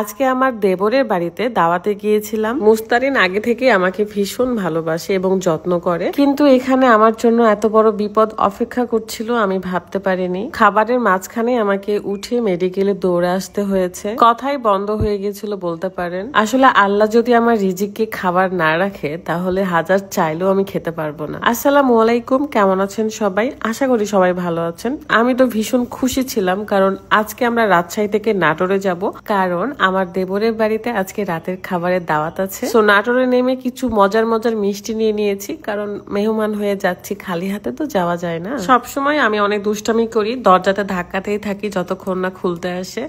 আজকে আমার দেবরের বাড়িতে দাওয়াতে গিয়েছিলাম। মুস্তারিন আগে থেকে আমাকে ভীষণ ভালোবাসে এবং যত্ন করে, কিন্তু এখানে আমার জন্য এত বড় বিপদ অপেক্ষা করছিল আমি ভাবতে পারিনি। খাবারের মাঝখানে আমাকে উঠে মেডিকেলে দৌড়ে আসতে হয়েছে, কথাই বন্ধ হয়ে গেছিল বলতে পারেন। আসলে আল্লাহ যদি আমার রিজিককে খাবার না রাখে তাহলে হাজার চাইলেও আমি খেতে পারবো না। আসসালামু আলাইকুম, কেমন আছেন সবাই? আশা করি সবাই ভালো আছেন। আমি তো ভীষণ খুশি ছিলাম কারণ আজকে আমরা রাজশাহী থেকে নাটোরে যাব, কারণ আমার দেবরের বাড়িতে আজকে রাতের খাবারের দাওয়াত আছে। সো নাটোরে নেমে কিছু মজার মজার মিষ্টি নিয়ে নিয়েছি, কারণ মেহমান হয়ে যাচ্ছি, খালি হাতে তো যাওয়া যায় না। সবসময় আমি অনেক দুষ্টামি করি, দরজাতে ধাক্কাতেই থাকি যতক্ষণ না খুলতে আসে।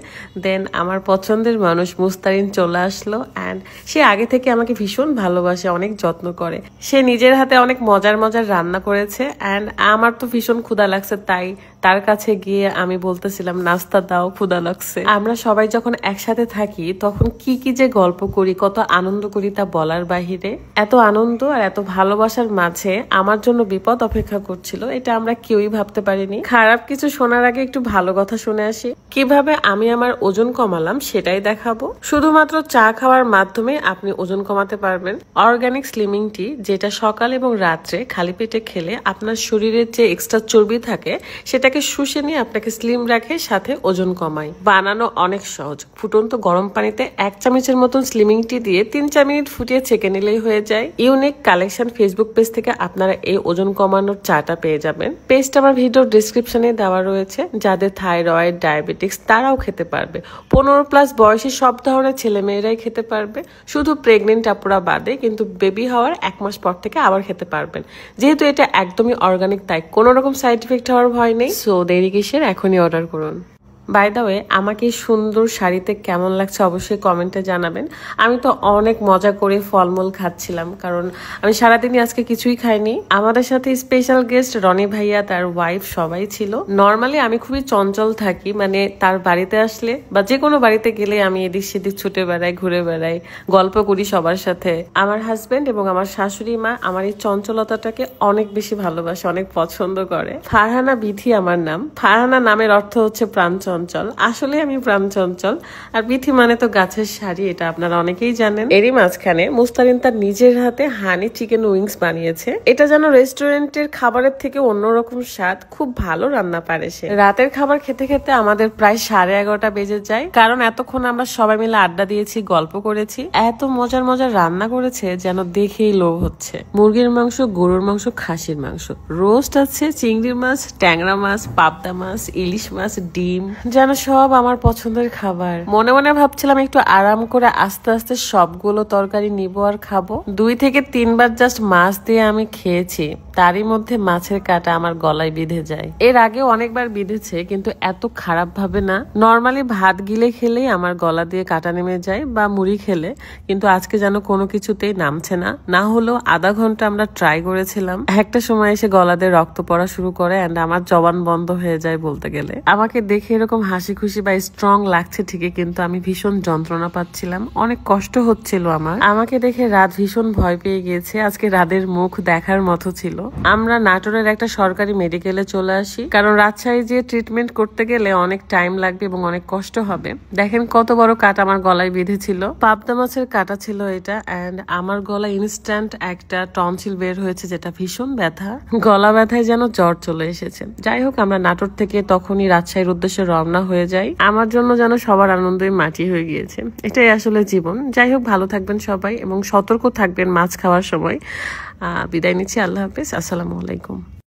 দেন আমার পছন্দের মানুষ মুস্তারিন চলে আসলো, অ্যান্ড সে আগে থেকে আমাকে ভীষণ ভালোবাসে, অনেক যত্ন করে। সে নিজের হাতে অনেক মজার মজার রান্না করেছে, অ্যান্ড আমার তো ভীষণ ক্ষুধা লাগছে, তাই তার কাছে গিয়ে আমি বলতেছিলাম নাস্তা দাও, ক্ষুধা লাগছে। আমরা সবাই যখন একসাথে থাকি তখন কি কি যে গল্প করি, কত আনন্দ করি তা বলার বাহিরে। এত আনন্দ আর এত ভালোবাসার মাঝে আমার জন্য বিপদ অপেক্ষা করছিল, এটা আমরা কেউই ভাবতে পারিনি। খারাপ কিছু শোনার আগে একটু ভালো কথা শুনে আসি। কিভাবে আমি আমার ওজন কমালাম সেটাই দেখাবো। শুধুমাত্র চা খাওয়ার মাধ্যমে আপনি ওজন কমাতে পারবেন। অর্গানিক স্লিমিং টি, যেটা সকাল এবং রাত্রে খালি পেটে খেলে আপনার শরীরের যে এক্সট্রা চর্বি থাকে সেটাকে শুষে নিয়ে আপনাকে স্লিম রাখে, সাথে ওজন কমায়। বানানো অনেক সহজ। ফুটন্ত গরম পানিতে 1 চামচের মতন স্লিমিং টি দিয়ে 3-4 মিনিট ফুটিয়ে ছেঁকে নিলেই হয়ে যায়। ইউনিক কালেকশন ফেসবুক পেজ থেকে আপনারা এই ওজন কমানোর চাটা পেয়ে যাবেন। পেজটা আমার ভিডিও ডিসক্রিপশনে দেওয়া রয়েছে। যাদের থাইরয়েড, ডায়াবেটিক্স তারাও খেতে পারবে। 15+ বয়সী সব ধরনের ছেলে মেয়েরাই খেতে পারবে, শুধু প্রেগনেন্ট আপুরা বাদে। কিন্তু বেবি হওয়ার 1 মাস পর থেকে আবার খেতে পারবেন। যেহেতু এটা একদমই অর্গানিক, তাই কোনো রকম সাইড ইফেক্ট হওয়ার ভয় নেই। সো দেরি কিসের, এখনই অর্ডার করুন। বাই দ্য ওয়ে, আমাকে সুন্দর শাড়িতে কেমন লাগছে অবশ্যই কমেন্টে জানাবেন। আমি তো অনেক মজা করে ফলমূল খাচ্ছিলাম, কারণ আমি সারাদিনই আজকে কিছুই খাইনি। আমাদের সাথে স্পেশাল গেস্ট রনি ভাইয়া, তার ওয়াইফ সবাই ছিল। নর্মালি আমি খুবই চঞ্চল থাকি, মানে তার বাড়িতে আসলে বা যে কোনো বাড়িতে গেলে আমি এদিক সেদিক ছুটে বেড়াই, ঘুরে বেড়াই, গল্প করি সবার সাথে। আমার হাজবেন্ড এবং আমার শাশুড়ি মা আমার এই চঞ্চলতাটাকে অনেক বেশি ভালোবাসে, অনেক পছন্দ করে। ফারহানা বিথি আমার নাম। ফারহানা নামের অর্থ হচ্ছে প্রাণ চঞ্চল। আসলে আমি প্রাণ চঞ্চল। আর বিথি মানে তো গাছের শাড়ি, এটা আপনারা অনেকেই জানেন। এরই মাঝখানে মুস্তারিন তার নিজের হাতে হানি চিকেন উইংস বানিয়েছে। এটা যেন রেস্টুরেন্টের খাবারের থেকে অন্যরকম স্বাদ, খুব ভালো রান্না পারে সে। রাতের খাবার খেতে খেতে আমাদের প্রায় 11:30 বেজে যায়, কারণ এতক্ষণ আমরা সবাই মিলে আড্ডা দিয়েছি, গল্প করেছি। এত মজার মজার রান্না করেছে যেন দেখেই লোভ হচ্ছে। মুরগির মাংস, গরুর মাংস, খাসির মাংস, রোস্ট আছে, চিংড়ি মাছ, ট্যাংরা মাছ, পাবদা মাছ, ইলিশ মাছ, ডিম, যেন সব আমার পছন্দের খাবার। মনে মনে ভাবছিলাম একটু আরাম করে আস্তে আস্তে সবগুলো তরকারি নিবো আর খাবো। 2 থেকে 3 বার জাস্ট মাছ দিয়ে আমি খেয়েছি, তারই মধ্যে মাছের কাঁটা আমার গলায় বিঁধে যায়। এর আগে অনেকবার বিঁধেছে, কিন্তু এত খারাপ ভাবে না। নর্মালি ভাত গিলে খেলেই আমার গলা দিয়ে কাঁটা নেমে যায়, বা মুড়ি খেলে, কিন্তু আজকে যেন কোনো কিছুতেই নামছে না। না হলেও আধা ঘন্টা আমরা ট্রাই করেছিলাম। একটা সময় এসে গলা দিয়ে রক্ত পড়া শুরু করে, এন্ড আমার জবান বন্ধ হয়ে যায় বলতে গেলে। আমাকে দেখে এরকম হাসি খুশি বা স্ট্রং লাগছে ঠিকই, কিন্তু আমি ভীষণ যন্ত্রণা পাচ্ছিলাম, অনেক কষ্ট হচ্ছিল আমার। আমাকে দেখে রাত ভীষণ ভয় পেয়ে গিয়েছে। আজকে রাতের মুখ দেখার মতো ছিল। আমরা নাটোরের একটা সরকারি মেডিকেলে চলে আসি, কারণ রাজশাহী যে ট্রিটমেন্ট করতে গেলে অনেক টাইম লাগবে এবং অনেক কষ্ট হবে। দেখেন কত বড় কাটা আমার গলায় বেঁধেছিল। পাবদা মাছের কাটা ছিল এটা, এন্ড আমার গলা ইনস্ট্যান্ট একটা টনসিল বের হয়েছে, যেটা ভীষণ ব্যথা। গলা ব্যথায় যেন জ্বর চলে এসেছে। যাই হোক, আমরা নাটোর থেকে তখনই রাজশাহীর উদ্দেশ্যে রওনা হয়ে যাই। আমার জন্য যেন সবার আনন্দই মাটি হয়ে গিয়েছে। এটাই আসলে জীবন। যাই হোক, ভালো থাকবেন সবাই এবং সতর্ক থাকবেন মাছ খাওয়ার সময়। বিদায় নিচ্ছি, আল্লাহ হাফেজ, আসসালামু আলাইকুম।